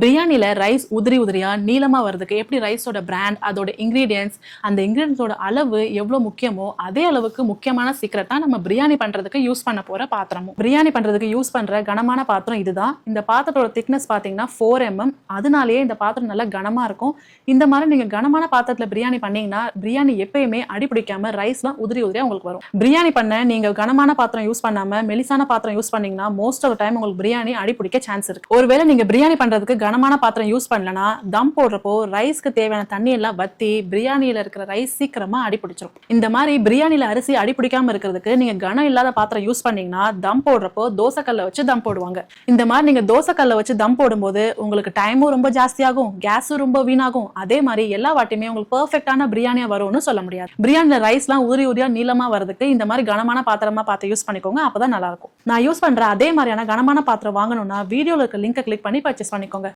பிரியாணில ரைஸ் உதிரி உதிரியா நீளமா வரதுக்கு எப்படி ரைஸோட பிராண்ட், அதோட இன்கிரீடியன்ஸ், அந்த இன்கிரீடியன்ஸோட அளவு எவ்வளவு முக்கியமோ அதே அளவுக்கு முக்கியமான சீக்ரெட் தான் நம்ம பிரியாணி பண்றதுக்கு யூஸ் பண்ண போற பாத்திரமும். பிரியாணி பண்றதுக்கு யூஸ் பண்ற கனமான பாத்திரம் இதுதான். இந்த பாத்திரத்தோட திக்னஸ் பாத்தீங்கன்னா 4 mm. அதனாலேயே இந்த பாத்திரம் நல்லா கனமா இருக்கும். இந்த மாதிரி நீங்க கனமான பாத்திரத்துல பிரியாணி பண்ணீங்கன்னா பிரியாணி எப்பயுமே அடிபிடிக்காம ரைஸ்லாம் உதிரி உதிரியா உங்களுக்கு வரும். பிரியாணி பண்ண நீங்க கனமான பாத்திரம் யூஸ் பண்ணாம மெலிசான பாத்திரம் யூஸ் பண்ணீங்கன்னா மோஸ்ட் ஆஃப் டைம் உங்களுக்கு பிரியாணி அடிபிடிக்க சான்ஸ் இருக்கு. ஒருவேளை நீங்க பிரியாணி பண்றதுக்கு கனமான பாத்திரம் யூஸ் பண்ணலனா தம் போடுறப்போ ரைஸ்க்கு தேவையான தண்ணி எல்லாம் வத்தி பிரியாணியில இருக்கிற ரைஸ் சீக்கிரமா அடிபிடிச்சிடும். இந்த மாதிரி பிரியாணியில அரிசி அடிபிடிக்காம இருக்கிறதுக்கு நீங்க கனம் இல்லாத பாத்திரம் யூஸ் பண்ணீங்கன்னா தம் போடுறப்போ தோசைக்கல்ல வச்சு தம் போடுவாங்க. இந்த மாதிரி நீங்க தோசைக்கல்ல வச்சு தம் போடும்போது உங்களுக்கு டைமும் ரொம்ப ஜாஸ்தியாகும், கேஸும் ரொம்ப வீணாகும். அதே மாதிரி எல்லா வாட்டியுமே உங்களுக்கு பெர்ஃபெக்டான பிரியாணியா வரும்னு சொல்ல முடியாது. பிரியாணில ரைஸ்லாம் உதிரி உதிரியா நீளமா வரதுக்கு இந்த மாதிரி கனமான பாத்திரமா பார்த்து யூஸ் பண்ணிக்கோங்க, அப்பதான் நல்லா இருக்கும். நான் யூஸ் பண்ற அதே மாதிரியான கனமான பாத்திரம் வாங்கணும்னா வீடியோல இருக்க லிங்கை கிளிக் பண்ணி பர்ச்சேஸ் பண்ணிக்கோங்க.